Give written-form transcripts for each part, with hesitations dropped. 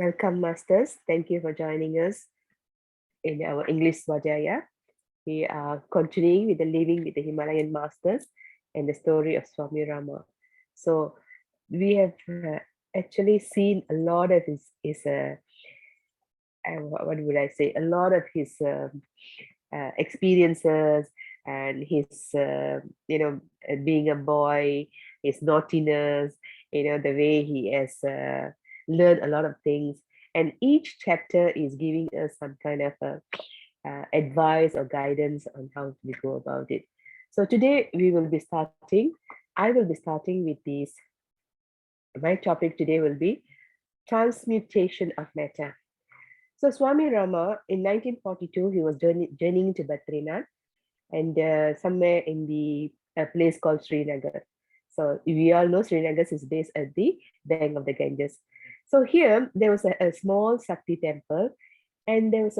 Welcome, Masters. Thank you for joining us in our English Swadyaya. We are continuing with the Living with the Himalayan Masters and the story of Swami Rama. So we have actually seen a lot of what would I say? A lot of his experiences and his, being a boy, his naughtiness, the way he has learned a lot of things. And each chapter is giving us some kind of advice or guidance on how we go about it. So today I will be starting with this. My topic today will be transmutation of matter. So Swami Rama in 1942, he was journeying to Badrinath and somewhere in the place called Srinagar. So we all know Srinagar is based at the bank of the Ganges. So here there was a small Sakti temple, and there was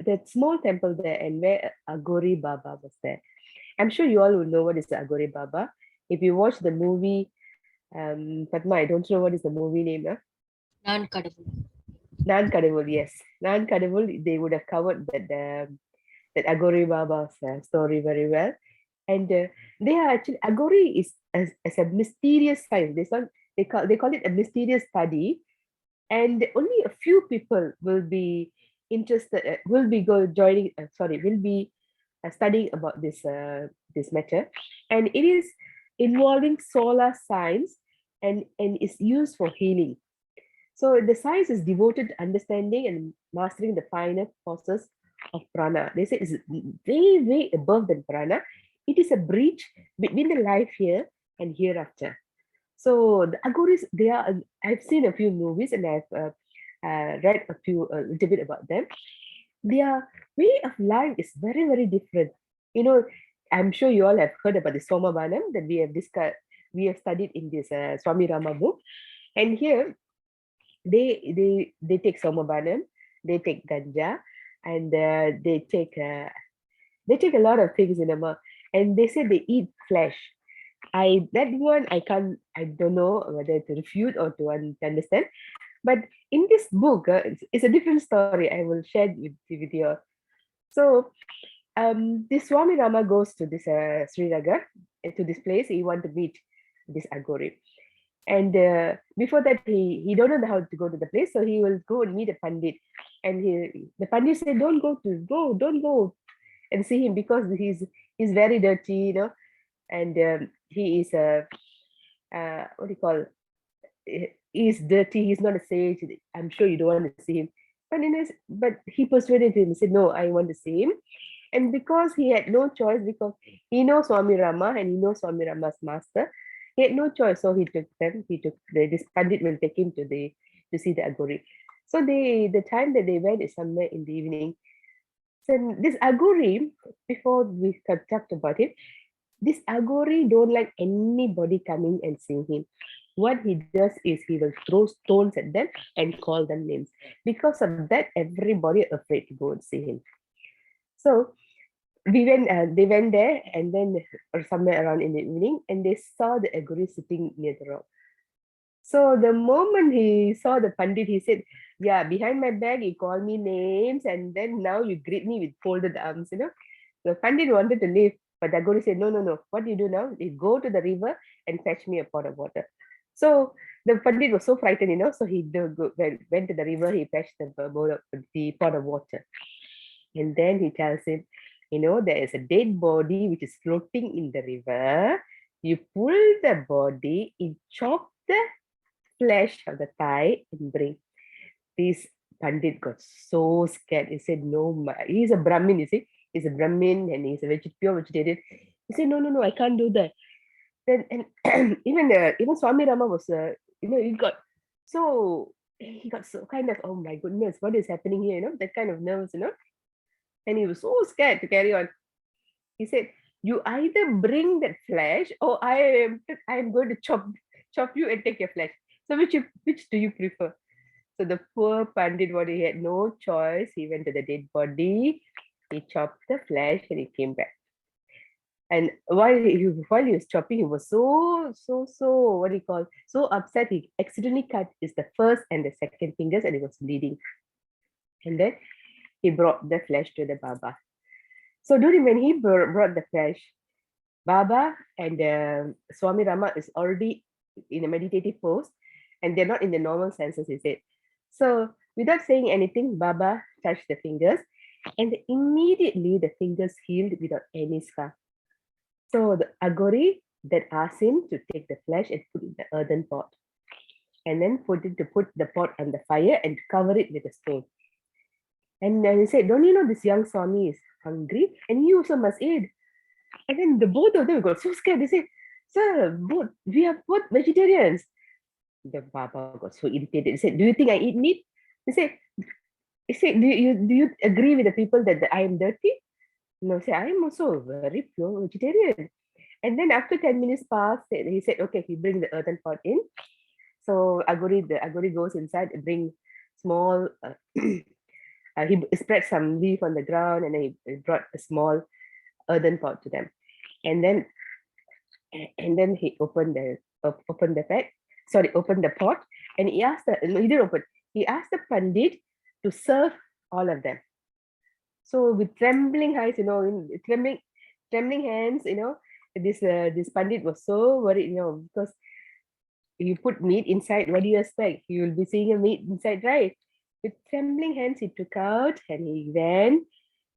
that small temple there, and where Agori Baba was there. I'm sure you all will know what is the Agori Baba. If you watch the movie, Pathma, I don't know what is the movie name. Huh? நான் கடவுள். Nan Kadavul, yes. Nan Kadavul, they would have covered that Agori Baba's story very well. And they are actually, Agori is as a mysterious science. They call it a mysterious study. And only a few people will be interested, will be studying about this matter. And it is involving solar science and is used for healing. So the science is devoted to understanding and mastering the finer forces of prana. They say it's way, way above than prana. It is a bridge between the life here and hereafter. So the Agoris, they are. I've seen a few movies and I've read a little bit about them. Their way of life is very, very different. You know, I'm sure you all have heard about the Somabanam that we have discussed. We have studied in this Swami Rama book, and here they take somabanam, they take ganja, and they take a lot of things in them, and they say they eat flesh. I don't know whether to refute or to understand. But in this book, it's a different story. I will share with you. So this Swami Rama goes to this Srinagar, to this place. He want to meet this Agori. And before that, he don't know how to go to the place, so he will go and meet a pandit. And the pandit said, don't go and see him because he's very dirty, and he is a what do you call? He's dirty. He's not a sage. I'm sure you don't want to see him. But he persuaded him. He said, no, I want to see him. And because he had no choice, because he knows Swami Rama and he knows Swami Rama's master, he had no choice. So he took them. This pandit will take him to see the Agori. So the time that they went is somewhere in the evening. So this Agori, before we talked about it, this Agori don't like anybody coming and seeing him. What he does is he will throw stones at them and call them names. Because of that, everybody afraid to go and see him. So they went there, and then or somewhere around in the evening, and they saw the Aguri sitting near the rock. So the moment he saw the Pandit, he said, yeah, behind my back, you call me names, and then now you greet me with folded arms. The Pandit wanted to leave, but the Aguri said, no, no, no. What do you do now? You go to the river and fetch me a pot of water. So the Pandit was so frightened, so he went to the river, he fetched the pot of water. And then he tells him, there is a dead body which is floating in the river. You pull the body, you chop the flesh of the thigh and bring. This Pandit got so scared. He said, no, he's a Brahmin, you see. He's a Brahmin and he's a pure vegetarian. He said, no, no, no, I can't do that. Then and even Swami Rama was, he got so kind of, oh my goodness, what is happening here? That kind of nerves. And he was so scared to carry on. He said, you either bring that flesh or I am going to chop you and take your flesh. So which do you prefer? So the poor Pandit, he had no choice. He went to the dead body, he chopped the flesh and he came back. And while he was chopping, he was so what do you call, so upset. He accidentally cut the first and the second fingers, and it was bleeding. And then he brought the flesh to the Baba. So during when he brought the flesh, Baba and Swami Rama is already in a meditative pose, and they're not in the normal senses, he said. So without saying anything, Baba touched the fingers, and immediately the fingers healed without any scar. So the Agori that asked him to take the flesh and put it in the earthen pot, and then put the pot on the fire and cover it with a stone. And then he said, "Don't you know this young Swami is hungry, and you also must eat?" And then the both of them got so scared. They said, "Sir, we are both vegetarians." The Baba got so irritated. He said, "Do you think I eat meat?" He said, do you agree with the people that I am dirty?" No, say, "I am also very pure vegetarian." And then after 10 minutes passed, he said, "Okay, he bring the earthen pot in." So the Agori goes inside and bring small, he spread some leaf on the ground, and then he brought a small earthen pot to them. And then he opened the pot, and he asked no, he didn't open. He asked the Pandit to serve all of them. So with trembling eyes, trembling hands, this Pandit was so worried, because you put meat inside, what do you expect? You will be seeing a meat inside, right? With trembling hands, he took out and he went.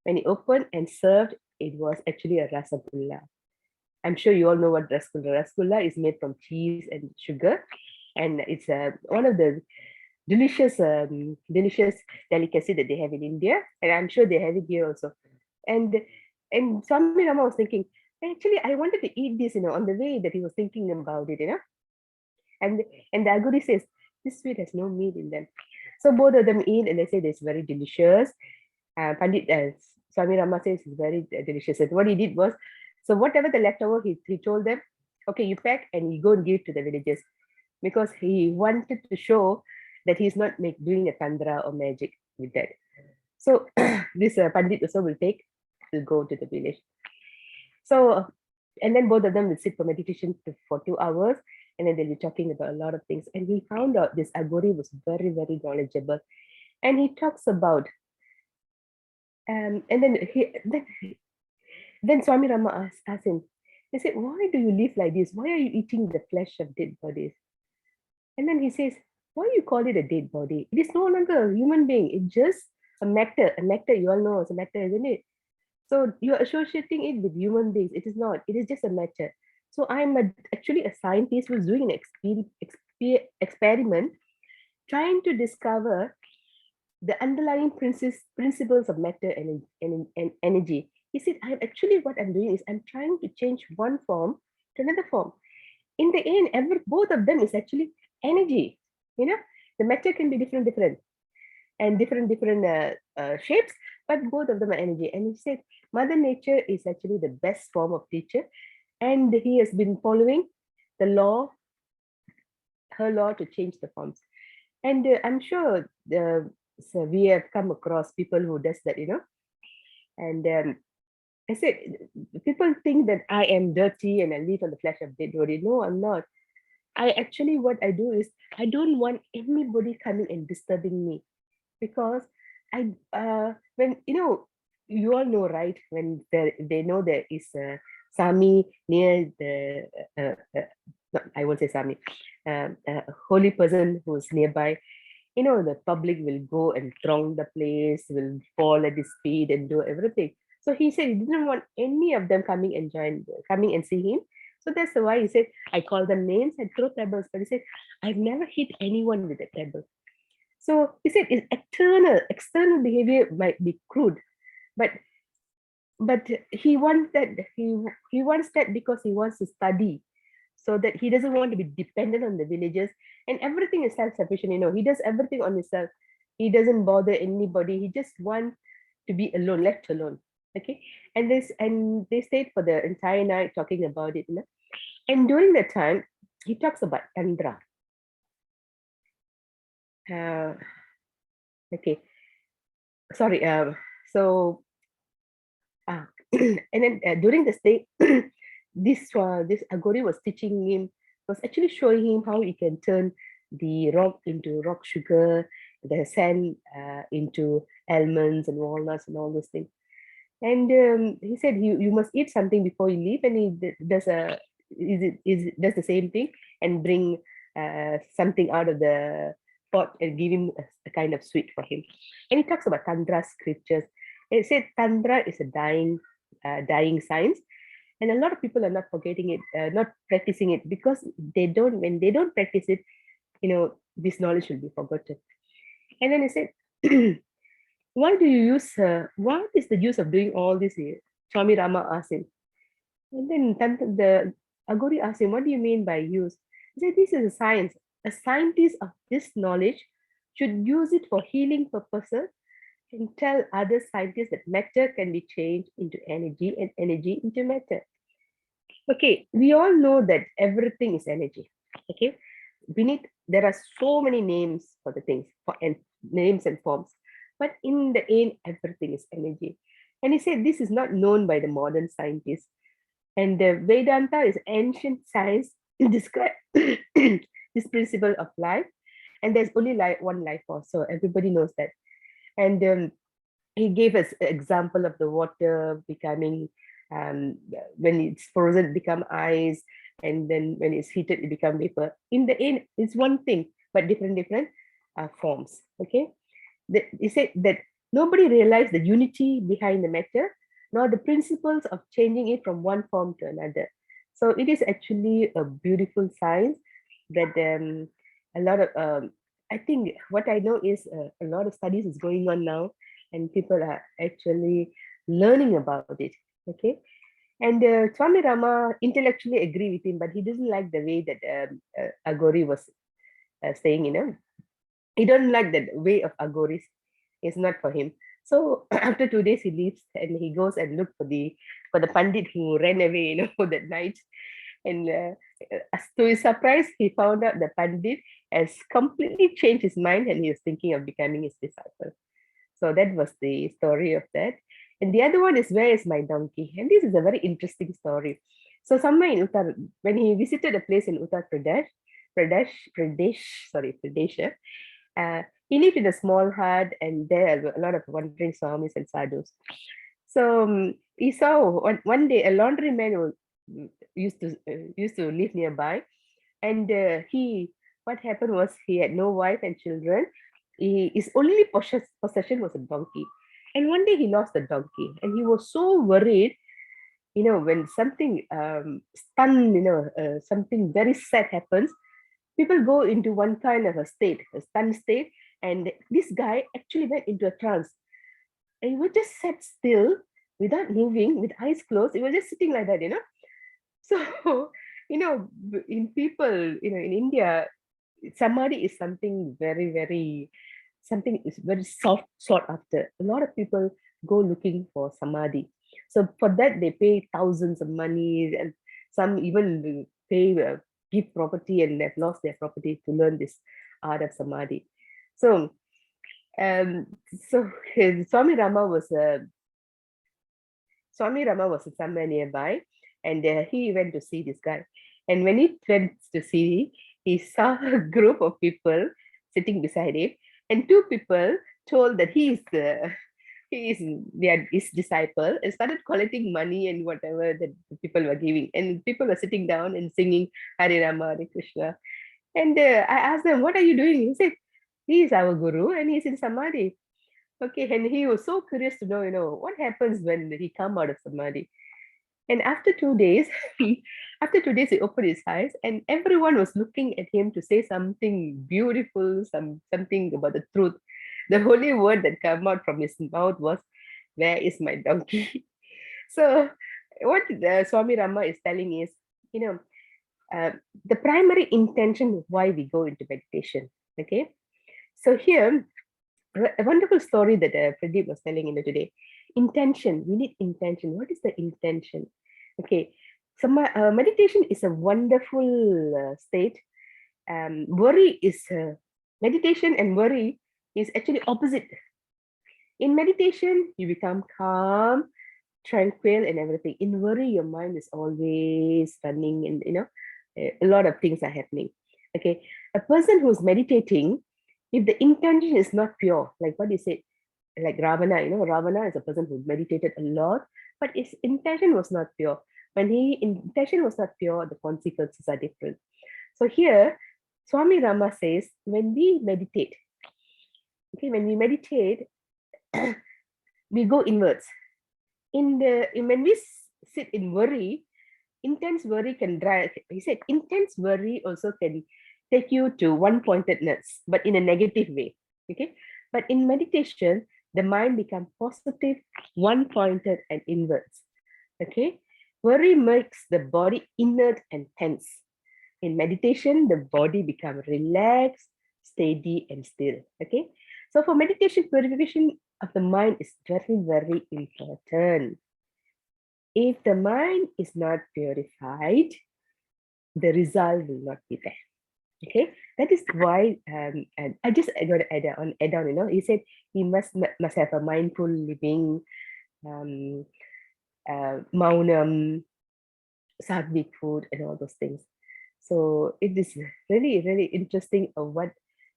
When he opened and served, it was actually a rasagulla. I'm sure you all know what rasgulla. Rasgulla is made from cheese and sugar, and it's one of the delicious delicacy that they have in India, and I'm sure they have it here also. And Swami Rama was thinking, actually, I wanted to eat this, on the way that he was thinking about it. And the Aguri says, this sweet has no meat in them. So both of them eat, and they say it's very delicious. Pandit Swami Rama says it's very delicious. And what he did was, so whatever the leftover, he told them, okay, you pack and you go and give to the villagers, because he wanted to show that he's not doing a tantra or magic with that. So this Pandit also will go to the village. So, and then both of them will sit for meditation for 2 hours, and then they'll be talking about a lot of things. And he found out this Agori was very, very knowledgeable. And he talks about, and then Swami Rama asked him, he said, why do you live like this? Why are you eating the flesh of dead bodies? And then he says, why you call it a dead body? It is no longer a human being. It's just a matter. A matter, you all know, it's a matter, isn't it? So you're associating it with human beings. It is not. It is just a matter. So I'm actually a scientist who's doing an experiment, trying to discover the underlying principles of matter and energy. He said, what I'm doing is I'm trying to change one form to another form. In the end, both of them is actually energy. The matter can be different and different shapes, but both of them are energy. And he said, Mother Nature is actually the best form of teacher, and he has been following her law to change the forms. And I'm sure so we have come across people who does that, And I said, people think that I am dirty and I live on the flesh of dead body. No, I'm not. What I do is I don't want anybody coming and disturbing me, because when you all know, right, when they know there is a Sami near the I won't say Sami, a holy person who's nearby, the public will go and throng the place, will fall at his feet and do everything. So he said he didn't want any of them coming and see him. So that's why he said, I call them names and throw pebbles. But he said, I've never hit anyone with a pebble. So he said, it's external behavior might be crude, but he wants that because he wants to study, so that he doesn't want to be dependent on the villagers, and everything is self-sufficient. He does everything on himself. He doesn't bother anybody. He just wants to be alone, left alone. Okay, and they stayed for the entire night talking about it. And during that time, he talks about tantra. Okay, sorry. So And then during the stay, this Agori was teaching him, was actually showing him how he can turn the rock into rock sugar, the sand into almonds and walnuts and all those things. And he said, you must eat something before you leave, and does does the same thing and bring something out of the pot and give him a kind of sweet for him. And he talks about Tantra scriptures. And it said Tantra is a dying science, and a lot of people are not forgetting it, not practicing it, because when they don't practice it, this knowledge will be forgotten. And then he said, why do you use, what is the use of doing all this here? Swami Rama asked him. And then the Agori asked him, what do you mean by use? He said, this is a science. A scientist of this knowledge should use it for healing purposes and tell other scientists that matter can be changed into energy and energy into matter. Okay, we all know that everything is energy. Okay, beneath there are so many names for the things, and names and forms, but in the end, everything is energy. And he said this is not known by the modern scientists. And the Vedanta is ancient science describe this principle of life, and there's only one life force, so everybody knows that. And he gave us an example of the water becoming, when it's frozen, it become ice, and then when it's heated, it become vapor. In the end, it's one thing, but different forms. Okay, he said that nobody realized the unity behind the matter, nor the principles of changing it from one form to another. So it is actually a beautiful science that a lot of, I think what I know is a lot of studies is going on now, and people are actually learning about it. Okay. And Swami Rama intellectually agree with him, but he doesn't like the way that Agori was saying, he don't like that way of Agoris. It's not for him. So after 2 days, he leaves and he goes and look for the pandit who ran away, that night. And to his surprise, he found out the pandit has completely changed his mind and he was thinking of becoming his disciple. So that was the story of that. And the other one is, where is my donkey? And this is a very interesting story. So somewhere in when he visited a place in Uttar Pradesh, he lived in a small hut, and there are a lot of wandering swamis and sadhus. So he saw one day a laundryman used to live nearby, and what happened was he had no wife and children. His only possession was a donkey, and one day he lost the donkey, and he was so worried. When something something very sad happens, people go into one kind of a stunned state, and this guy actually went into a trance. And he would just sat still without moving, with eyes closed. He was just sitting like that. So, in people, in India, samadhi is something very, very, something is very sought after. A lot of people go looking for samadhi. So for that, they pay thousands of money, and some even give property, and they've lost their property to learn this art of samadhi. So, um, so Swami Rama was somewhere nearby, and he went to see this guy. And when he went to see, he saw a group of people sitting beside him, and two people told that he is his disciple, and started collecting money and whatever that the people were giving. And people were sitting down and singing Hare Rama, Hare Krishna. And I asked them, what are you doing? He said, he is our guru and he's in Samadhi. Okay, and he was so curious to know, what happens when he come out of Samadhi. And after 2 days, he opened his eyes, and everyone was looking at him to say something beautiful, something about the truth. The only word that came out from his mouth was, "Where is my donkey?" So, what Swami Rama is telling is, you know, the primary intention of why we go into meditation. Okay, so here, a wonderful story that Pradeep was telling today. Intention. We need intention. What is the intention? Okay, so meditation is a wonderful state. Worry is meditation, and worry is actually opposite. In meditation, you become calm, tranquil and everything. In worry, your mind is always running, and a lot of things are happening. Okay, a person who's meditating, if the intention is not pure, like what you said, like Ravana, Ravana is a person who meditated a lot, but his intention was not pure. When his intention was not pure, the consequences are different. So here, Swami Rama says, when we meditate, okay, when we meditate, we go inwards. When we sit in worry, intense worry can drive. He said, intense worry also can take you to one-pointedness, but in a negative way. Okay, but in meditation, the mind becomes positive, one-pointed, and inwards. Okay, worry makes the body inert and tense. In meditation, the body becomes relaxed, steady, and still. Okay, so for meditation, purification of the mind is very, very important. If the mind is not purified, the result will not be there. Okay, that is why and I got to add on, he said he must have a mindful living, um, maunam, sattvic food, and all those things. So it is really, really interesting what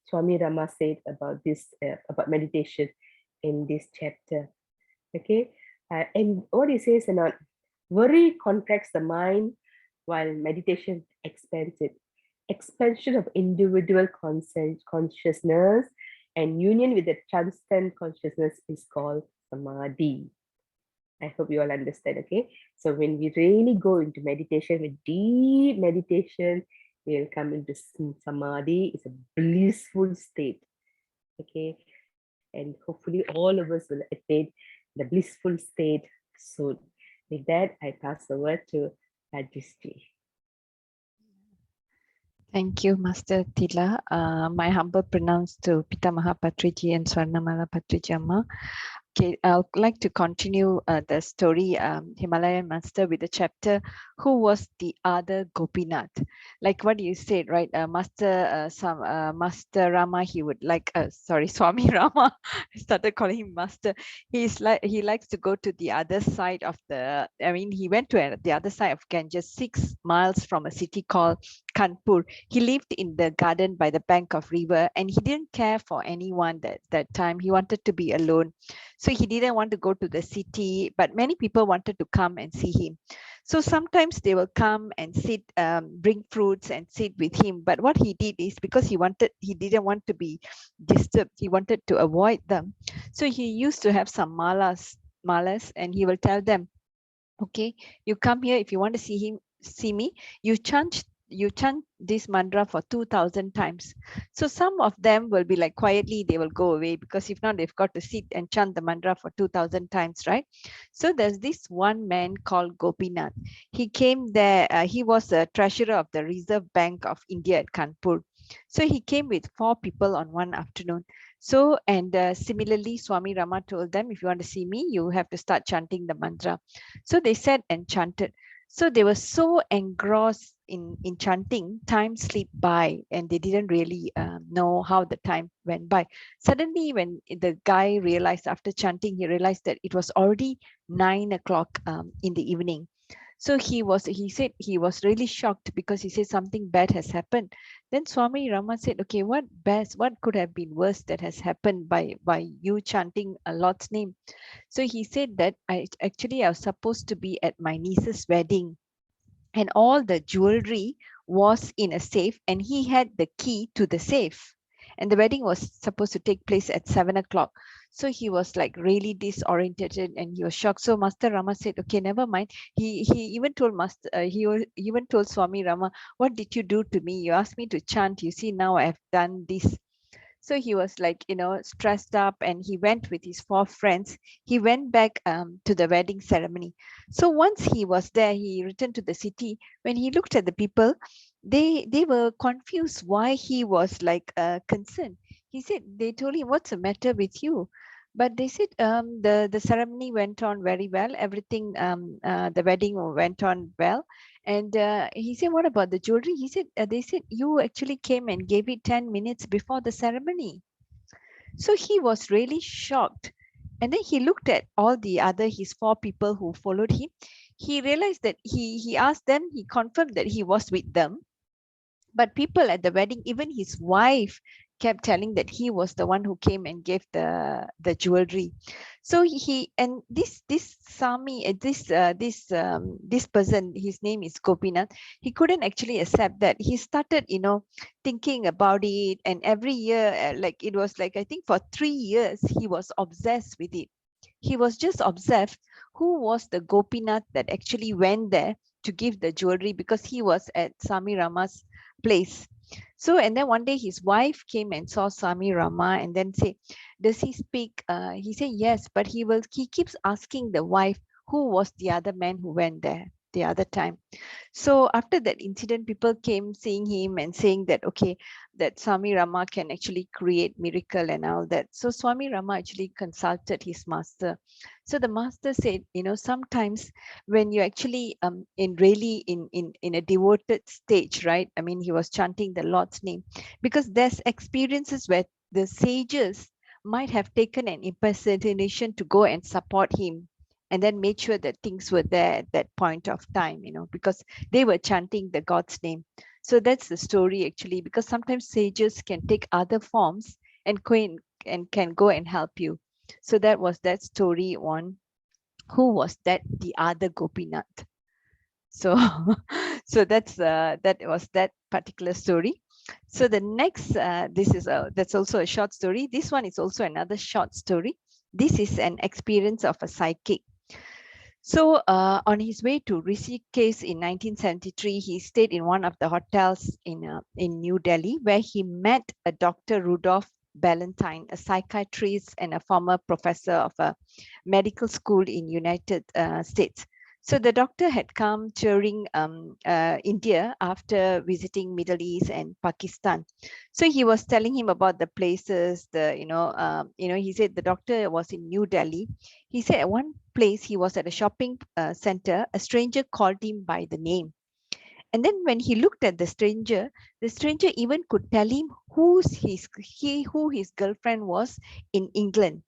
Swami Rama said about this, about meditation in this chapter. Okay, and what he says, worry contracts the mind while meditation expands it. Expansion of individual consciousness and union with the transcendent consciousness is called samadhi. I hope you all understand. Okay, so when we really go into meditation, with deep meditation, we'll come into samadhi. It's a blissful state. Okay, and hopefully all of us will attain the blissful state soon. With that, I pass the word to Rajesh. Thank you, Master Thila. My humble pronounce to Pitamaha Patriji and Swarnamala Patriji Amma. Okay, I'd like to continue the story, Himalayan Master, with the chapter, who was the other Gopinath? Like what you said, right? Master Rama, he would like, sorry, Swami Rama, I started calling him Master. He likes to go to the other side of he went to the other side of Ganges, 6 miles from a city called Kanpur. He lived in the garden by the bank of river, and he didn't care for anyone that time. He wanted to be alone. So he didn't want to go to the city, but many people wanted to come and see him. So sometimes they will come and sit, bring fruits and sit with him. But what he did is, because he didn't want to be disturbed, he wanted to avoid them. So he used to have some malas, and he will tell them, okay, you come here, if you want to see me, you chant this mantra for 2000 times. So some of them will be like, quietly they will go away, because if not, they've got to sit and chant the mantra for 2000 times, right? So there's this one man called Gopinath. He came there, he was a treasurer of the Reserve Bank of India at Kanpur. So he came with 4 people on one afternoon. So, and similarly, Swami Rama told them, if you want to see me, you have to start chanting the mantra. So they sat and chanted. So they were so engrossed in chanting, time slipped by, and they didn't really know how the time went by. Suddenly, when the guy realized, after chanting, he realized that it was already 9 o'clock in the evening. So he said he was really shocked, because he said something bad has happened. Then Swami Rama said, okay, what could have been worse that has happened by you chanting a Lord's name? So he said that I was supposed to be at my niece's wedding, and all the jewelry was in a safe, and he had the key to the safe, and the wedding was supposed to take place at 7 o'clock. So he was like really disoriented, and he was shocked. So Master Rama said, okay, never mind. He even told even told Swami Rama, what did you do to me? You asked me to chant, you see, now I have done this. So he was like, stressed up, and he went with his 4 friends. He went back to the wedding ceremony. So once he was there, he returned to the city. When he looked at the people, they were confused why he was like concerned. He said, they told him, what's the matter with you? But they said the ceremony went on very well. Everything, the wedding went on well. And he said, what about the jewelry? He said, they said, you actually came and gave it 10 minutes before the ceremony. So he was really shocked. And then he looked at all the other, his four people who followed him. He realized that he asked them, he confirmed that he was with them, but people at the wedding, even his wife, kept telling that he was the one who came and gave the jewelry. So and this Sami, this person, his name is Gopinath. He couldn't actually accept that. He started, thinking about it, and every year, like it was like, I think for 3 years, he was obsessed with it. He was just obsessed who was the Gopinath that actually went there to give the jewelry, because he was at Sami Rama's place. So, and then one day his wife came and saw Sami Rama and then say, does he speak? He said, yes, but he keeps asking the wife, who was the other man who went there the other time. So after that incident, people came seeing him and saying that, okay, that Swami Rama can actually create miracle and all that. So Swami Rama actually consulted his master. So the master said, sometimes when you actually in really in a devoted stage, right? I mean, he was chanting the Lord's name, because there's experiences where the sages might have taken an impersonation to go and support him, and then made sure that things were there at that point of time, because they were chanting the God's name. So that's the story actually, because sometimes sages can take other forms and can go and help you. So that was that story on who was the other Gopinath. So so that was that particular story. So the next that's also a short story. This one is also another short story. This is an experience of a psychic. So on his way to Rishikesh in 1973, he stayed in one of the hotels in New Delhi, where he met a Dr. Rudolph Ballantyne, a psychiatrist and a former professor of a medical school in United States. So the doctor had come during India after visiting Middle East and Pakistan. So he was telling him about the places. He said the doctor was in New Delhi. He said at one place he was at a shopping center. A stranger called him by the name, and then when he looked at the stranger even could tell him who his girlfriend was in England.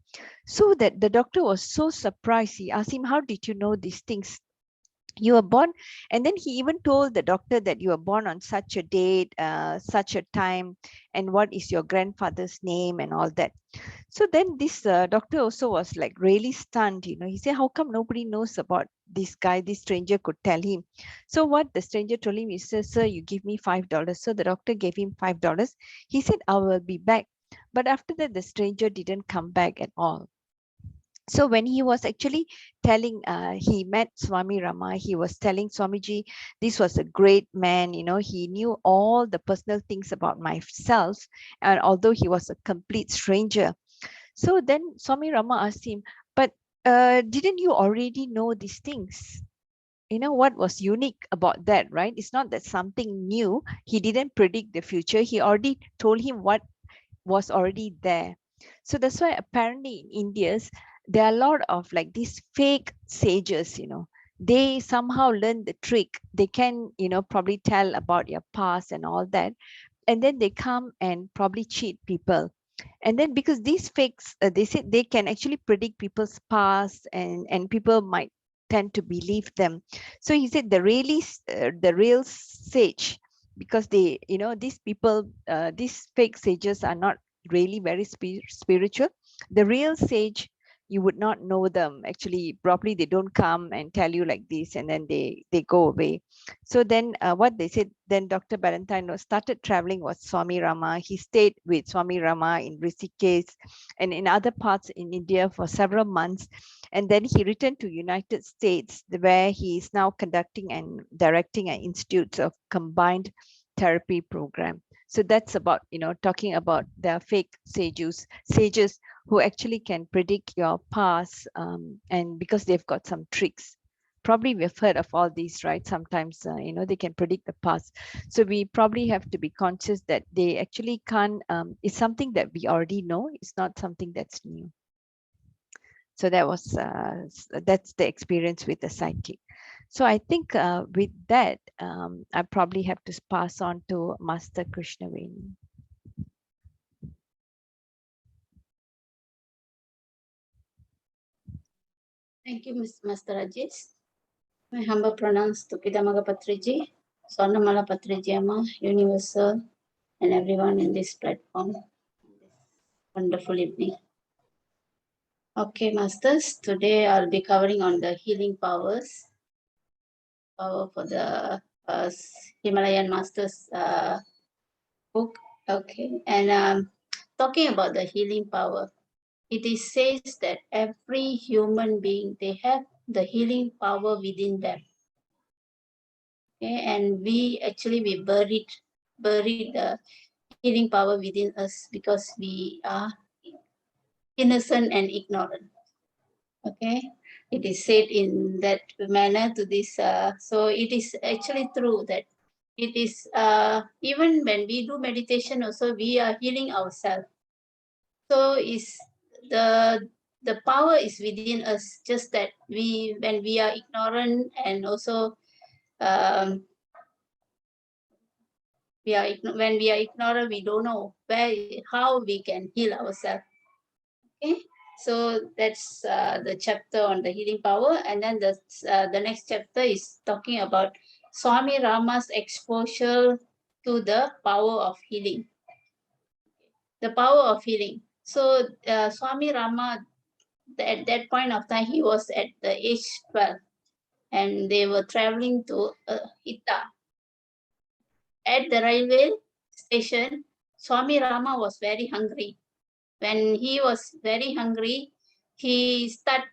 So that the doctor was so surprised. He asked him, how did you know these things? You were born, and then he even told the doctor that you were born on such a date, such a time, and what is your grandfather's name and all that. So then this doctor also was like really stunned. He said, how come nobody knows about this guy? This stranger could tell him. So what the stranger told him, he said, sir, you give me $5. So the doctor gave him $5. He said, I will be back. But after that, the stranger didn't come back at all. So when he was actually telling, he met Swami Rama, he was telling Swamiji, this was a great man, he knew all the personal things about myself, and although he was a complete stranger. So then Swami Rama asked him, but didn't you already know these things? What was unique about that, right? It's not that something new. He didn't predict the future. He already told him what was already there. So that's why apparently in India's, there are a lot of like these fake sages, they somehow learn the trick. They can, probably tell about your past and all that. And then they come and probably cheat people. And then because these fakes, they say they can actually predict people's past, and people might tend to believe them. So he said the real sage, because they, these people, these fake sages are not really very spiritual. The real sage, you would not know them actually properly. They don't come and tell you like this, and then they go away. So then what they said, then Dr. Ballantyne started traveling with Swami Rama. He stayed with Swami Rama in Rishikesh and in other parts in India for several months. And then he returned to United States, where he is now conducting and directing an institute of combined therapy program. So that's about, talking about the fake sages who actually can predict your past, and because they've got some tricks. Probably we've heard of all these, right? Sometimes, they can predict the past. So we probably have to be conscious that they actually can't, it's something that we already know. It's not something that's new. So that's the experience with the psychic. So I think with that, I probably have to pass on to Master Krishnaveni. Thank you, Master Rajesh. My humble pronouns to Pidamaga Patriji, Swarnamala Patriji Amma, Universal, and everyone in this platform. Wonderful evening. Okay, Masters, today I'll be covering on the healing powers, power for the Himalayan Masters book. Okay, and talking about the healing power, it is says that every human being, they have the healing power within them. Okay, and we buried the healing power within us because we are innocent and ignorant. Okay, it is said in that manner to this. So it is actually true that it is even when we do meditation, also we are healing ourselves. So is the power is within us. Just that when we are ignorant and also um, when we are ignorant, we don't know how we can heal ourselves. Okay, so that's the chapter on the healing power, and then the next chapter is talking about Swami Rama's exposure to the power of healing. The power of healing. So Swami Rama, at that point of time, he was at the age 12, and they were traveling to Ita. At the railway station, Swami Rama was very hungry. When he was very hungry, he started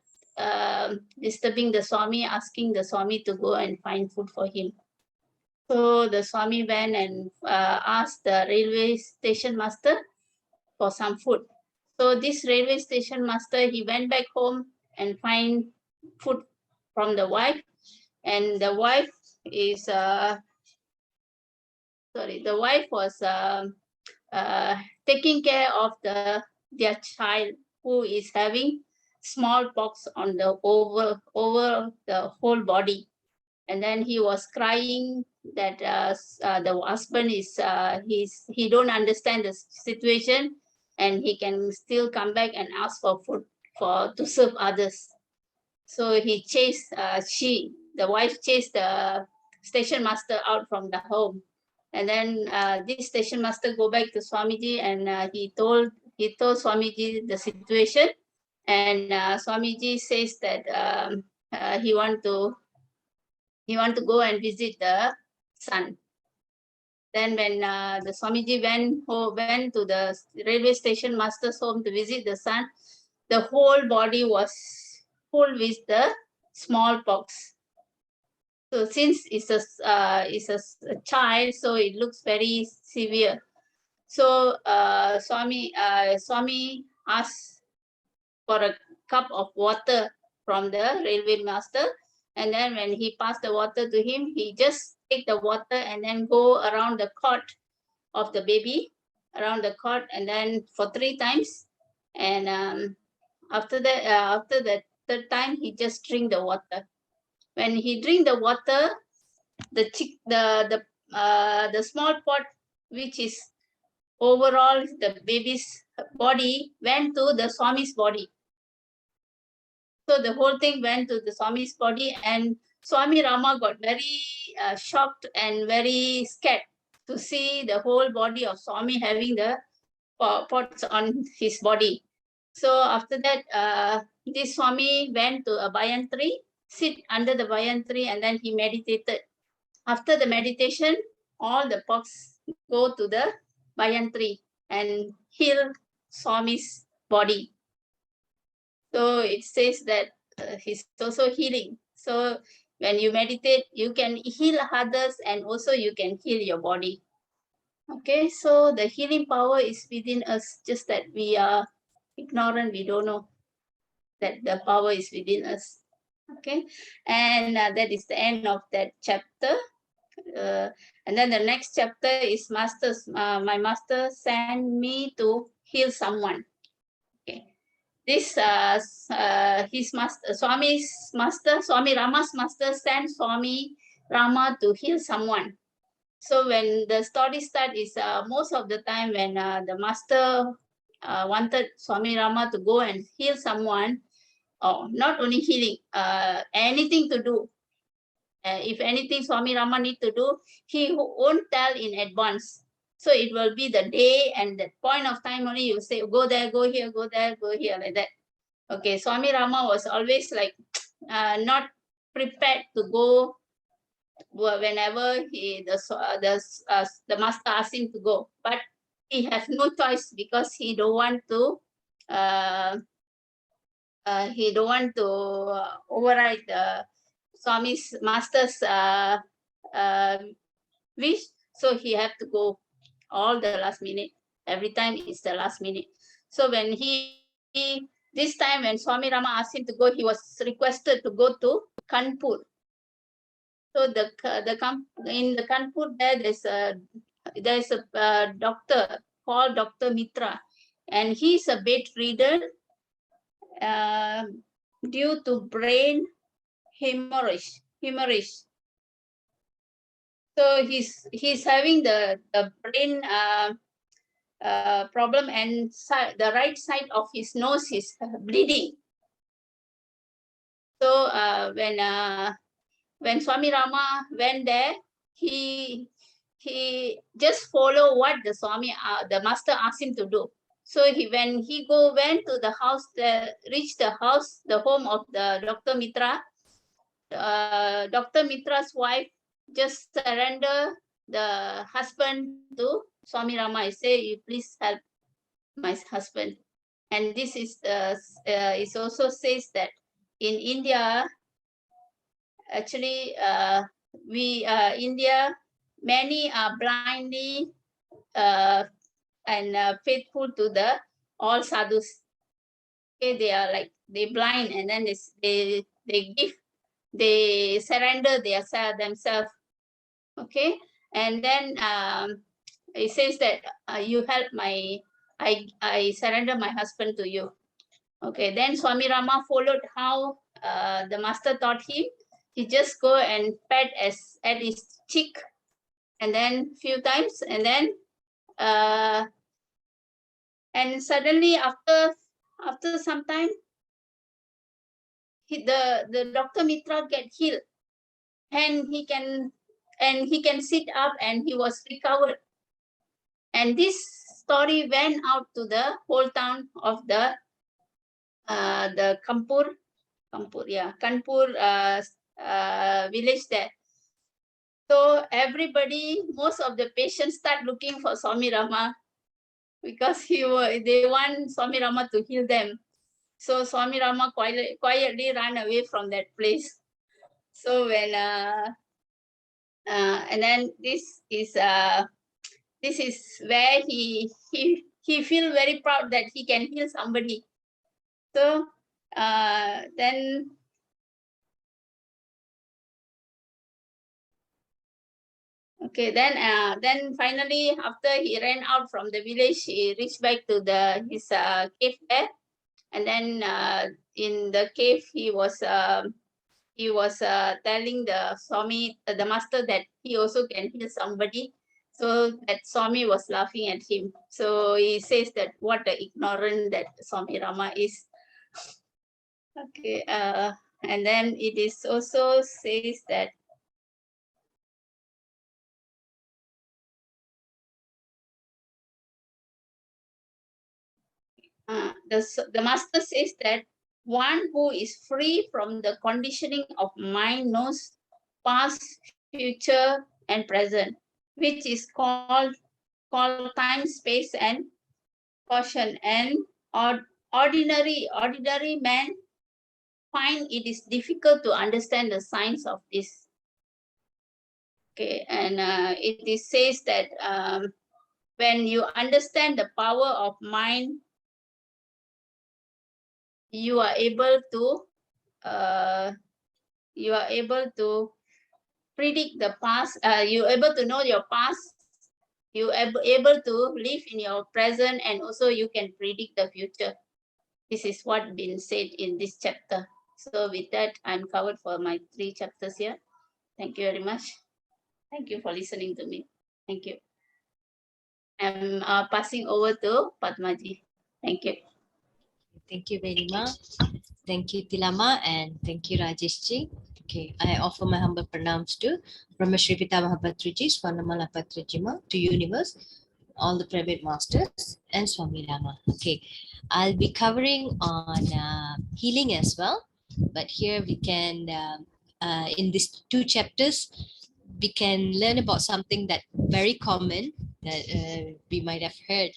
disturbing the Swami, asking the Swami to go and find food for him. So the Swami went and asked the railway station master for some food. So this railway station master, he went back home and find food from the wife, and the wife is the wife was taking care of their child who is having smallpox on the over the whole body, and then he was crying that the husband is he don't understand the situation, and he can still come back and ask for food for to serve others. So he chased the wife chased the station master out from the home, and then this station master go back to Swamiji, and he told Swamiji the situation, and Swamiji says that he want to go and visit the son. Then when the Swamiji went to the railway station master's home to visit the son, the whole body was full with the smallpox. So since it's a child, so it looks very severe. So Swami asked for a cup of water from the railway master, and then when he passed the water to him, he just take the water and then go around the cot of the baby, around the cot, and then for 3 times, and after the third time, he just drink the water. When he drink the water, the small pot which is overall the baby's body went to the Swami's body. So the whole thing went to the Swami's body, and Swami Rama got very shocked and very scared to see the whole body of Swami having the pots on his body. So after that, this Swami went to a banyan tree, sit under the banyan tree, and then he meditated. After the meditation, all the pox go to the banyan tree and heal Swami's body. So it says that he's also healing. So when you meditate, you can heal others and also you can heal your body. Okay, so the healing power is within us, just that we are ignorant, we don't know that the power is within us. Okay, and that is the end of that chapter. And then the next chapter is my master sent me to heal someone. Okay, this his master, Swami Rama's master sent Swami Rama to heal someone. So when the story starts, is most of the time when the master wanted Swami Rama to go and heal someone, not only healing, anything to do. If anything Swami Rama need to do, he won't tell in advance. So it will be the day and that point of time only you say, go there, go here, go there, go here, like that. Okay, Swami Rama was always like not prepared to go whenever the master asked him to go. But he has no choice because he don't want to override the Swami's master's wish. So he had to go all the last minute. Every time it's the last minute. So when this time when Swami Rama asked him to go, he was requested to go to Kanpur. So in the Kanpur there's a doctor called Dr. Mitra, and he's a bedridden due to brain hemorrhage. So he's having the brain problem, and the right side of his nose is bleeding. So when Swami Rama went there, he just follow what the master asked him to do. So when he went to the house, reached the home of the Dr. Mitra. Dr. Mitra's wife just surrender the husband to Swami Rama. I say, you please help my husband. And this is it also says that in India, actually, India, many are blindly and faithful to the all sadhus. Okay, they are like they blind, and then they surrender themselves. Okay, and then it says that you help I surrender my husband to you. Okay, then Swami Rama followed how the master taught him. He just go and pat at his cheek, and then few times, and then and suddenly after some time, the Dr. Mitra get healed, and he can sit up, and he was recovered. And this story went out to the whole town of the Kanpur village there. So everybody, most of the patients start looking for Swami Rama because they want Swami Rama to heal them. So Swami Rama quietly ran away from that place. So when and then this is where he feel very proud that he can heal somebody. So then then finally, after he ran out from the village, he reached back to his cave there, and then in the cave he was telling the Swami, the master, that he also can heal somebody. So that Swami was laughing at him. So he says that what an ignorant that Swami Rama is. Okay, and then it is also says that the master says that one who is free from the conditioning of mind knows past, future, and present, which is called time, space, and caution. And ordinary man find it is difficult to understand the signs of this. Okay, and it says that when you understand the power of mind, you are able to predict the past. You're able to know your past. You're able to live in your present, and also you can predict the future. This is what been said in this chapter. So with that, I'm covered for my 3 chapters here. Thank you very much. Thank you for listening to me. Thank you. I'm passing over to Pathma ji. Thank you. Thank you very much. Thank you, Tilama, and thank you, Rajesh. Okay, I offer my humble pranams to Brahmashri Pitamaha Patriji, Swarnamala Patrijima, to universe, all the private masters, and Swami Rama. Okay, I'll be covering on healing as well, but here we can, in these two chapters, we can learn about something that very common that we might have heard,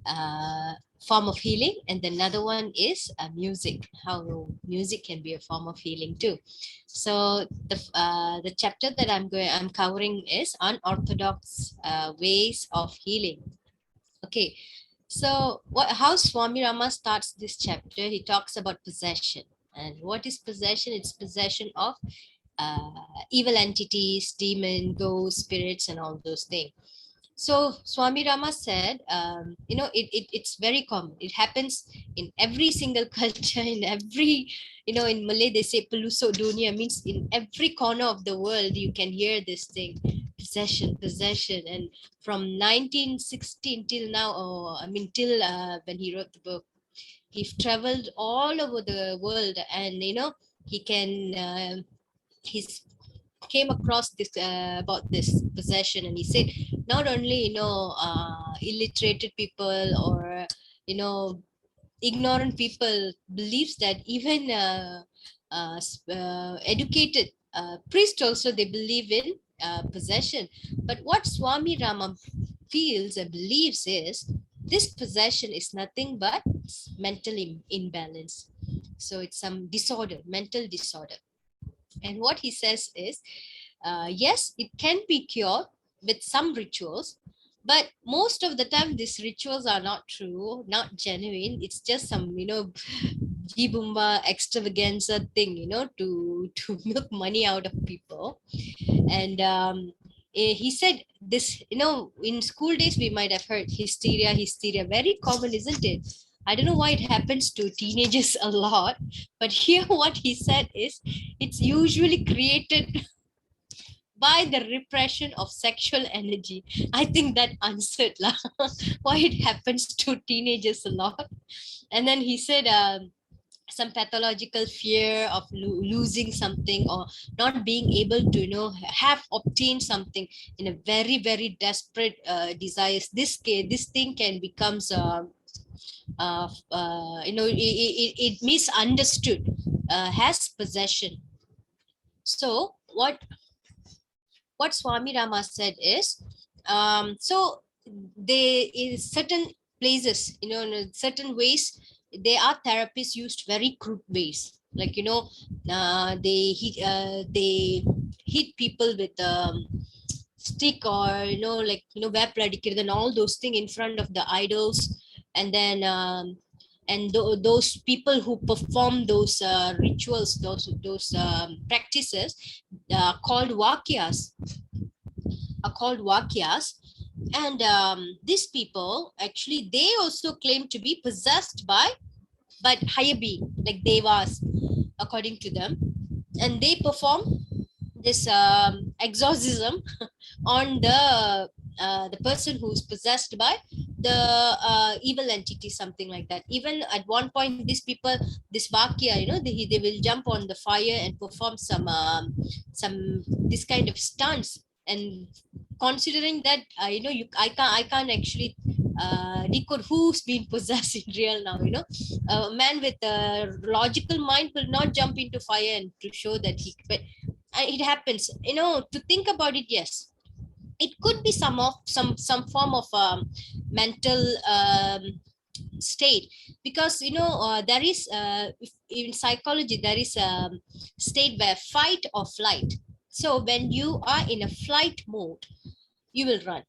uh, form of healing, and another one is music, how music can be a form of healing too. So the chapter that I'm covering is unorthodox ways of healing. Okay, so how Swami Rama starts this chapter, he talks about possession. And what is possession? It's possession of evil entities, demon, ghosts, spirits, and all those things. So Swami Rama said, it's very common. It happens in every single culture, in every, in Malay, they say pelusuk dunia, means in every corner of the world, you can hear this thing, possession, possession. And from 1916 till now, or I mean, till when he wrote the book, he's traveled all over the world, and, he can, he's came across this about this possession, and he said not only illiterated people or you know ignorant people believes that, even educated priests also, they believe in possession. But what Swami Rama feels and believes is this possession is nothing but mental imbalance. So it's some disorder, mental disorder. And what he says is, yes, it can be cured with some rituals, but most of the time these rituals are not true, not genuine. It's just some, jibumba extravaganza thing, to milk money out of people. And he said this, in school days we might have heard hysteria, hysteria, very common, isn't it? I don't know why it happens to teenagers a lot, but here what he said is it's usually created by the repression of sexual energy. I think that answered lah why it happens to teenagers a lot. And then he said, some pathological fear of losing something, or not being able to, have obtained something in a very very desperate desires. This thing can becomes it misunderstood as possession. So what Swami Rama said is, so they, in certain places, in certain ways, there are therapists used very crude ways, like, they hit people with stick, or, like, web predicate and all those things in front of the idols. And then those people who perform those rituals, those practices, called wakyas, are called wakyas. And these people, actually, they also claim to be possessed by but higher being, like devas, according to them. And they perform this exorcism on the person who's possessed by the evil entity, something like that. Even at one point, these people, this vakya, they will jump on the fire and perform some this kind of stunts. And considering that, I can't actually decode who's been possessed in real now. A man with a logical mind will not jump into fire and to show that he, but it happens, to think about it. Yes, it could be some form of mental state, because there is in psychology there is a state where fight or flight. So when you are in a flight mode, you will run.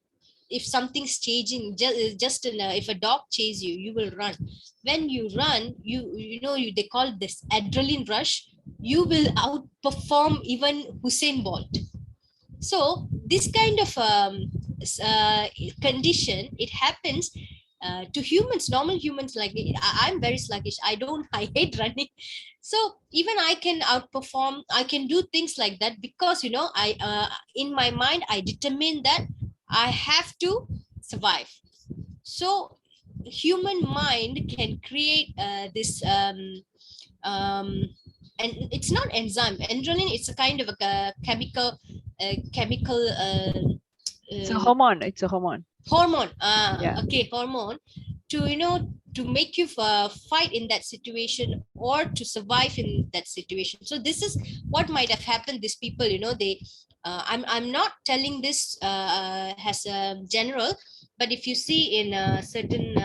If something's changing, if a dog chases you, you will run. When you run, they call this adrenaline rush. You will outperform even Usain Bolt. So this kind of condition, it happens to humans, normal humans like me. I'm very sluggish. I hate running. So even I can outperform, I can do things like that, because I in my mind I determine that I have to survive. So human mind can create this and it's not enzyme. Adrenaline, it's a kind of a chemical, chemical. It's a hormone. It's a hormone. Hormone. Yeah. Okay, hormone to to make you fight in that situation or to survive in that situation. So this is what might have happened. These people, they. I'm not telling this as a general, but if you see in certain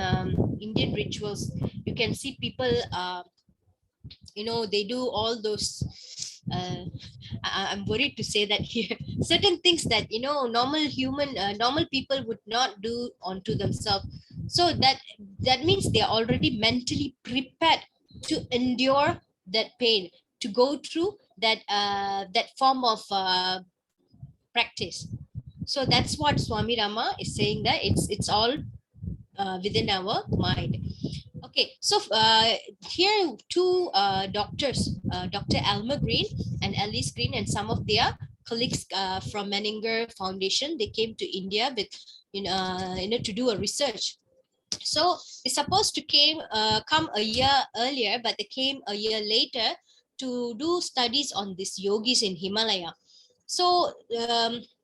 Indian rituals, you can see people. They do all those. I'm worried to say that here. Certain things that normal human, normal people would not do onto themselves. So that means they are already mentally prepared to endure that pain, to go through that form of practice. So that's what Swami Rama is saying, that it's all within our mind. Okay, so here two doctors, Dr. Alma Green and Alice Green, and some of their colleagues from Menninger Foundation, they came to India with, to do a research. So they supposed to come a year earlier, but they came a year later to do studies on these yogis in Himalaya. So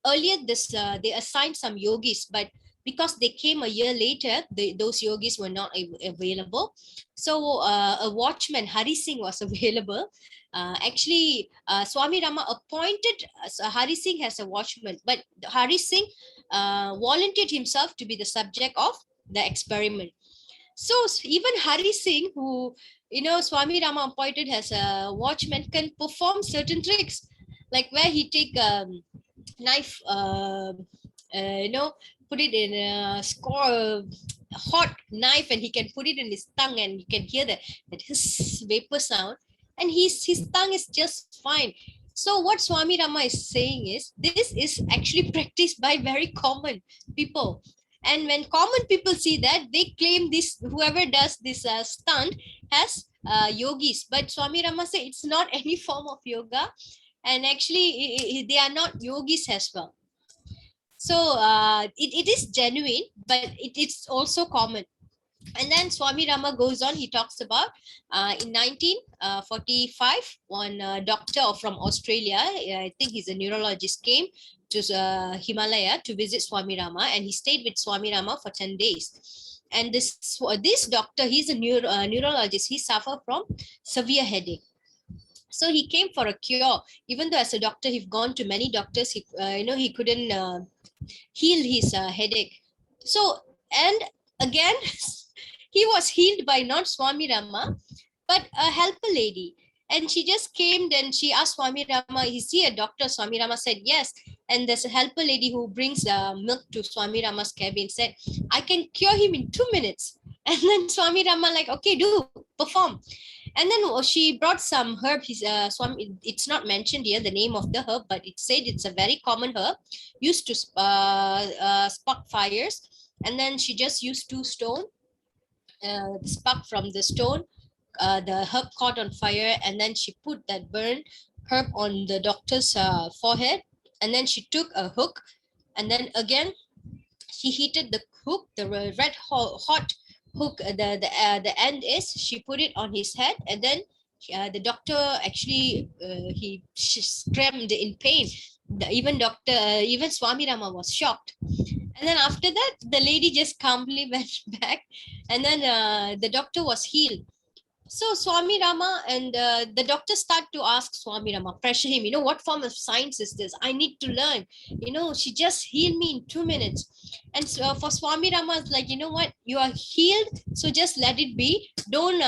earlier they assigned some yogis, but because they came a year later, those yogis were not available. So a watchman, Hari Singh, was available. Actually, Swami Rama appointed Hari Singh as a watchman, but Hari Singh volunteered himself to be the subject of the experiment. So even Hari Singh, who Swami Rama appointed as a watchman, can perform certain tricks, like where he take knife, put it in a hot knife, and he can put it in his tongue, and you can hear that his vapor sound, and his tongue is just fine. So what Swami Rama is saying is, this is actually practiced by very common people. And when common people see that, they claim this, whoever does this stunt has yogis. But Swami Rama said it's not any form of yoga, and actually they are not yogis as well. So it is genuine, but it's also common. And then Swami Rama goes on, he talks about in 1945, one doctor from Australia, I think he's a neurologist, came to Himalaya to visit Swami Rama, and he stayed with Swami Rama for 10 days. And this doctor, he's a neurologist, he suffered from severe headache. So he came for a cure, even though as a doctor, he've gone to many doctors, he couldn't heal his headache. So, and again, he was healed by not Swami Rama, but a helper lady. And she just came, then she asked Swami Rama, is he a doctor? Swami Rama said, yes. And there's a helper lady who brings milk to Swami Rama's cabin, said, I can cure him in 2 minutes. And then Swami Rama like, okay, do, perform. And then she brought some herb. It's not mentioned here, the name of the herb, but it said it's a very common herb used to spark fires. And then she just used 2 stones, spark from the stone, the herb caught on fire, and then she put that burnt herb on the doctor's forehead. And then she took a hook, and then again she heated the hook, the red hot hook, the end is, she put it on his head, and then the doctor actually she screamed in pain. Even Swami Rama was shocked. And then after that, the lady just calmly went back, and then the doctor was healed. So Swami Rama and the doctor start to ask Swami Rama, pressure him, what form of science is this? I need to learn. She just healed me in 2 minutes. And so for Swami Rama, it's like, what? You are healed, so just let it be. Don't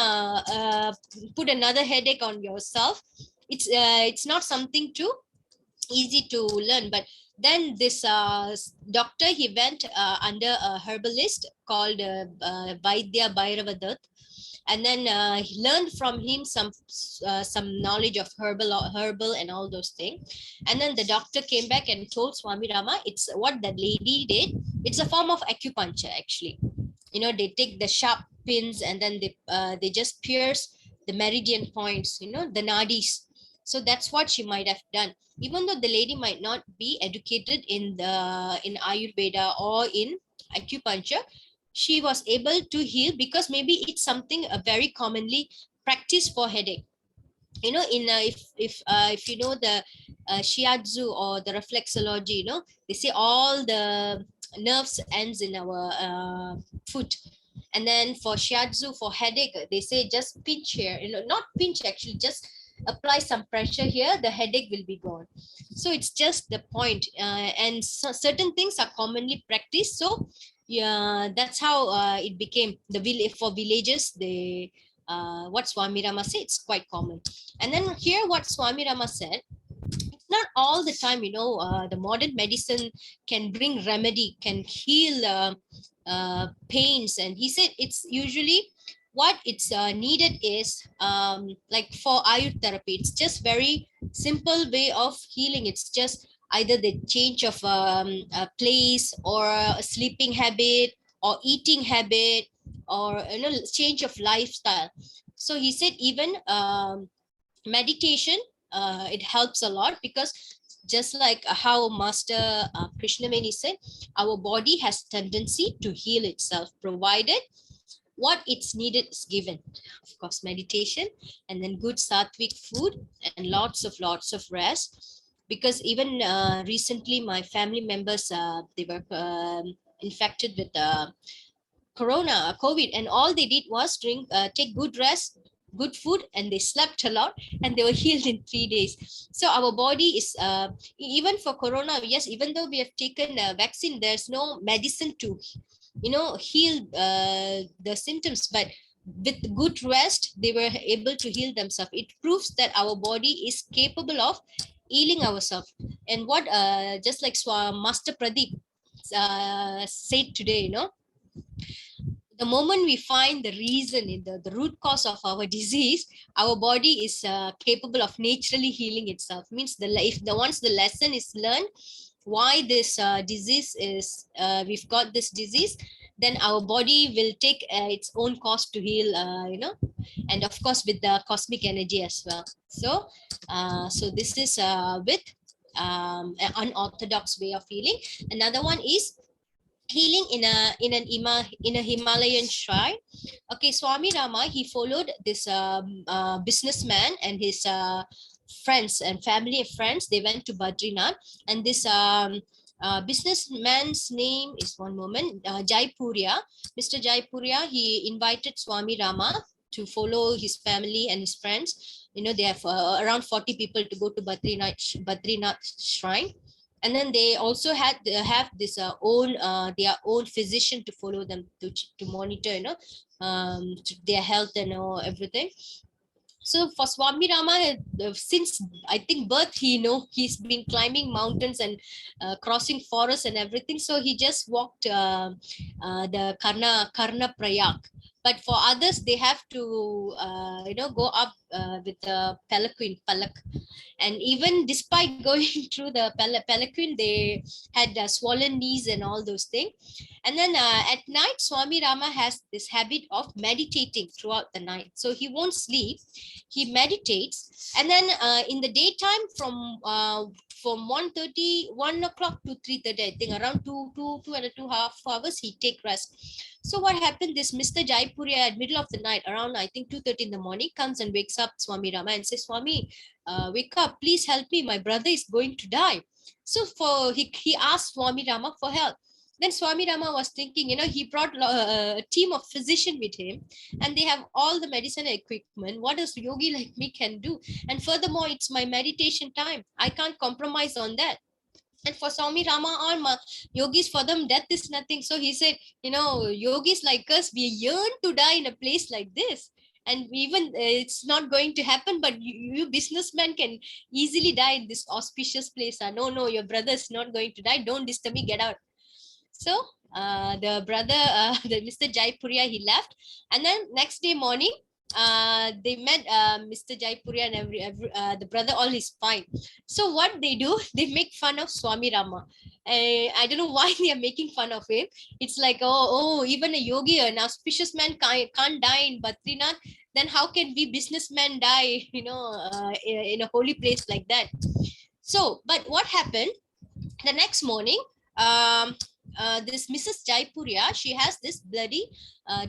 put another headache on yourself. It's not something too easy to learn. But then this doctor, he went under a herbalist called Vaidya Bhairavadat, and then he learned from him some knowledge of herbal and all those things. And then the doctor came back and told Swami Rama, it's what that lady did, it's a form of acupuncture actually. They take the sharp pins, and then they just pierce the meridian points, the nadis. So that's what she might have done. Even though the lady might not be educated in Ayurveda or in acupuncture, she was able to heal because maybe it's something very commonly practiced for headache. you know, in if you know the shiatsu or the reflexology, you know, they say all the nerves ends in our foot. And then for shiatsu, for headache, they say just pinch here, you know, not pinch actually, just apply some pressure here, the headache will be gone. So it's just the point. And so certain things are commonly practiced. So yeah, that's how it became the village. For villages, they what Swami Rama said, it's quite common. And then here what Swami Rama said, it's not all the time, you know, the modern medicine can bring remedy, can heal pains. And he said it's usually what it's needed is like for Ayurveda therapy, it's just very simple way of healing. It's just either the change of a place or a sleeping habit or eating habit or, you know, change of lifestyle. So he said even meditation, it helps a lot, because just like how Master Krishnameni said, our body has tendency to heal itself provided what it's needed is given. Of course, meditation, and then good sattvic food, and lots of rest. Because even recently my family members, they were infected with COVID, and all they did was drink, take good rest, good food, and they slept a lot, and they were healed in 3 days. So our body is even for corona, yes, even though we have taken a vaccine, there's no medicine to, you know, heal the symptoms, but with good rest they were able to heal themselves. It proves that our body is capable of healing ourselves. And what just like Master Pradeep said today, you know, the moment we find the reason in the root cause of our disease, our body is capable of naturally healing itself. Means if the once the lesson is learned, why this disease is, we've got this disease, then our body will take its own course to heal, you know, and of course with the cosmic energy as well. So so this is with an unorthodox way of healing. Another one is healing in a Himalayan shrine. Okay, Swami Rama, he followed this businessman and his friends and family of friends. They went to Badrinath, and this businessman's name is, one moment, Jaipuria. Mr. Jaipuria, he invited Swami Rama to follow his family and his friends. You know, they have around 40 people to go to Badrinath shrine. And then they also had have this own their own physician to follow them, to monitor, you know, their health and everything. So for Swami Rama, since I think birth, he, you know, he's been climbing mountains and crossing forests and everything. So he just walked the Karna Prayak. But for others, they have to you know, go up with the palak. And even despite going through the palanquin, they had swollen knees and all those things. And then at night, Swami Rama has this habit of meditating throughout the night. So he won't sleep, he meditates. And then in the daytime, from 1 o'clock to 3:30, I think around two and a two half hours, he take rest. So what happened, this Mr. Jaipuria at middle of the night, around I think 2:30 in the morning, comes and wakes up Swami Rama and says, Swami, wake up, please help me, my brother is going to die. So he asked Swami Rama for help. Then Swami Rama was thinking, you know, he brought a team of physicians with him, and they have all the medicine equipment. What does yogi like me can do? And furthermore, it's my meditation time, I can't compromise on that. And for Swami Rama, all yogis, for them death is nothing. So he said, you know, yogis like us, we yearn to die in a place like this. And even it's not going to happen, but you businessmen can easily die in this auspicious place. No, your brother is not going to die, don't disturb me, get out. So the brother, the Mr. Jaipuria, he left. And then next day morning, they met Mr. Jaipuria, and the brother, all is fine. So what they do, they make fun of Swami Rama. I don't know why they are making fun of him. It's like, even a yogi, an auspicious man can't die in Badrinath. Then how can we businessmen die, you know, in a holy place like that? So, but what happened the next morning? This Mrs. Jaipuria, she has this bloody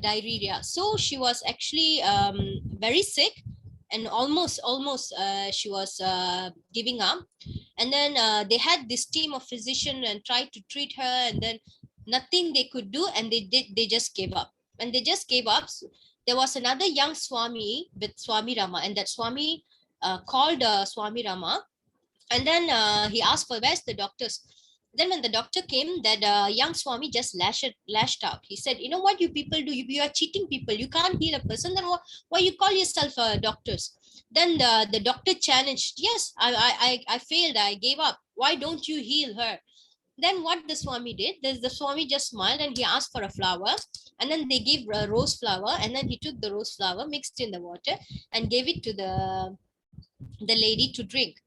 diarrhea. So she was actually very sick. and almost she was giving up. And then they had this team of physicians and tried to treat her, and then nothing they could do, and they just gave up. And they just gave up. There was another young Swami with Swami Rama, and that Swami called Swami Rama, and then he asked for where's the doctors. Then when the doctor came, that young Swami just lashed out. He said, you know what you people do? You are cheating people. You can't heal a person. Then why you call yourself doctors? Then the doctor challenged, yes, I failed. I gave up. Why don't you heal her? Then what the Swami did, the Swami just smiled and he asked for a flower. And then they gave a rose flower. And then he took the rose flower, mixed in the water, and gave it to the lady to drink.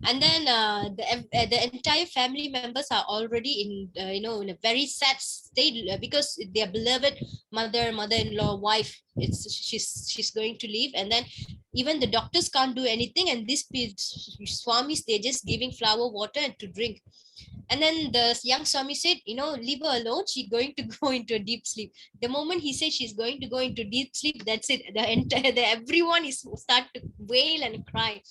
And then the entire family members are already in a very sad state, because their beloved mother-in-law, wife, she's going to leave. And then even the doctors can't do anything, and these Swamis, they're just giving flower water and to drink. And then the young Swami said, leave her alone. She's going to go into a deep sleep. The moment he said she's going to go into deep sleep, that's it. Everyone is start to wail and cry.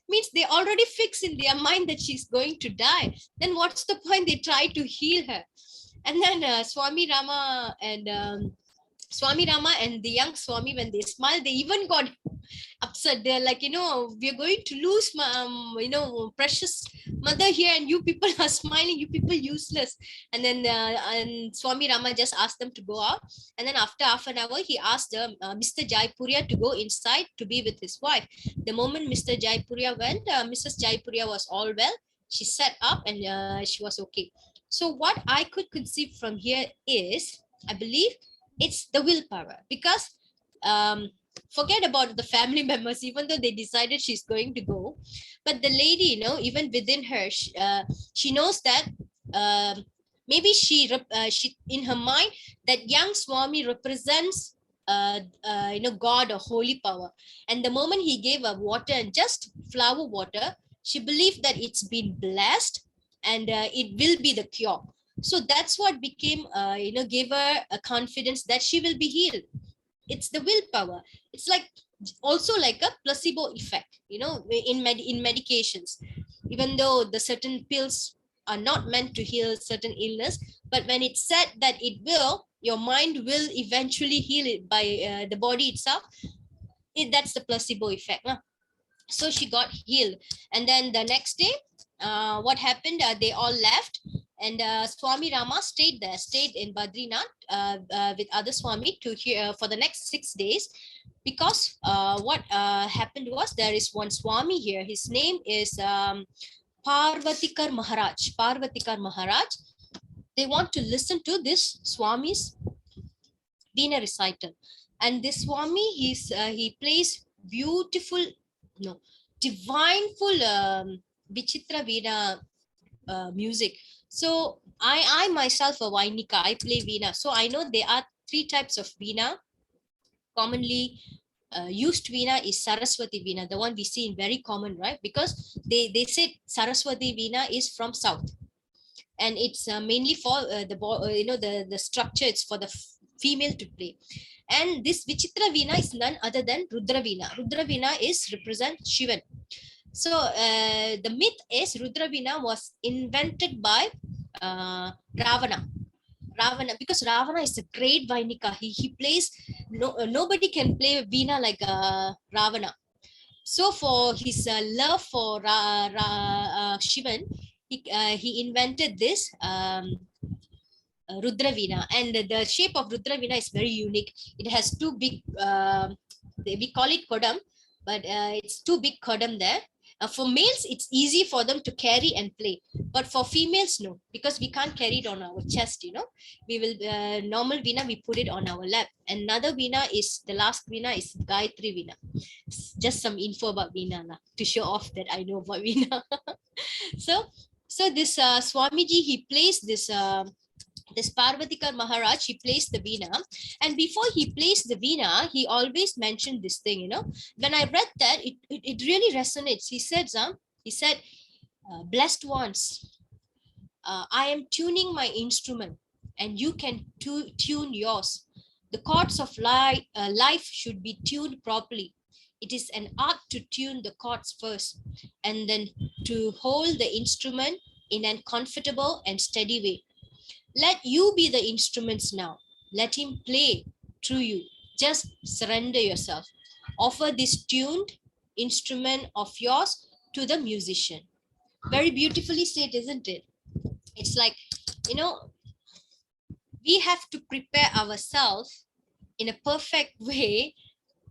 Means they already fix in their mind that she's going to die. Then what's the point? They try to heal her. And then Swami Rama and the young Swami, when they smiled, they even got upset. They're like, we're going to lose my, precious mother here, and you people are smiling, you people useless. And then and Swami Rama just asked them to go out. And then after half an hour, he asked Mr. Jaipuria to go inside to be with his wife. The moment Mr. Jaipuria went, Mrs. Jaipuria was all well. She sat up and she was okay. So what I could conceive from here is, I believe it's the willpower, because forget about the family members, even though they decided she's going to go. But the lady, even within her, she knows that maybe she in her mind, that young Swami represents God or holy power. And the moment he gave her water, and just flower water, she believed that it's been blessed, and it will be the cure. So that's what became gave her a confidence that she will be healed. It's the willpower. It's like also like a placebo effect, in medications. Even though the certain pills are not meant to heal certain illness, but when it's said that it will, your mind will eventually heal it by the body itself. That's the placebo effect. So she got healed. And then the next day, what happened? They all left. And Swami Rama stayed in Badrinath with other Swami to hear for the next 6 days, because what happened was, there is one Swami here. His name is Parvatikar Maharaj. They want to listen to this Swami's Veena recital. And this Swami, he plays beautiful, divineful Vichitra Veena music. So I myself a Vainika, I play Veena. So I know there are 3 types of Veena. Commonly used Veena is Saraswati Veena, the one we see in very common, right? Because they said Saraswati Veena is from South, and it's mainly for the structure. It's for the female to play. And this Vichitra Veena is none other than Rudra Veena. Rudra Veena is represent Shivan. So the myth is Rudra Veena was invented by Ravana, because Ravana is a great Vainika. He plays, nobody can play Veena like Ravana. So for his love for Shivan, he invented this Rudra Veena. And the shape of Rudra Veena is very unique. It has 2 big, we call it kodam, but it's 2 big kodam there. For males, it's easy for them to carry and play, but for females, no, because we can't carry it on our chest. We will normal Veena, we put it on our lap. Another Veena is, the last Veena is Gayatri Veena. Just some info about Veena to show off that I know about Veena. So this Swamiji, he plays this Parvatikar Maharaj, he plays the Veena. And before he plays the Veena, he always mentioned this thing, When I read that, it really resonates. He said, blessed ones, I am tuning my instrument, and you can tune yours. The chords of life should be tuned properly. It is an art to tune the chords first and then to hold the instrument in a comfortable and steady way. Let you be the instruments now. Let him play through you. Just surrender yourself. Offer this tuned instrument of yours to the musician. Very beautifully said, isn't it? It's like, you know, we have to prepare ourselves in a perfect way,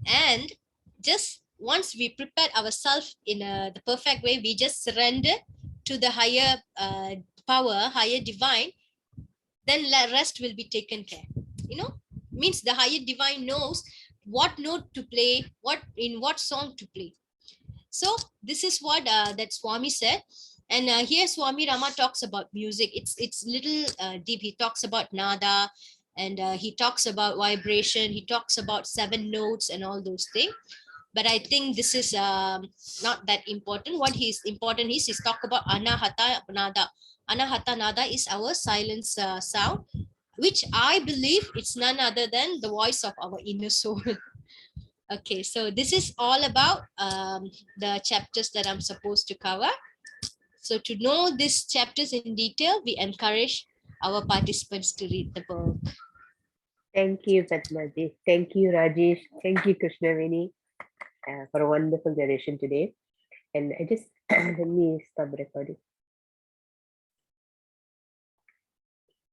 and just once we prepare ourselves in the perfect way, we just surrender to the higher power, higher divine, then the rest will be taken care. You know, means the higher divine knows what note to play, what in what song to play. So this is what that Swami said. And here Swami Rama talks about music. It's little deep. He talks about nada, and he talks about vibration. He talks about 7 notes and all those things. But I think this is not that important. What is important is he's talk about anahata nada. Anahata nada is our silence sound, which I believe it's none other than the voice of our inner soul. Okay, so this is all about the chapters that I'm supposed to cover. So to know these chapters in detail, we encourage our participants to read the book. Thank you, Pathma ji. Thank you, Rajesh. Thank you, Krishnaveni, for a wonderful narration today. And I just let me stop the recording.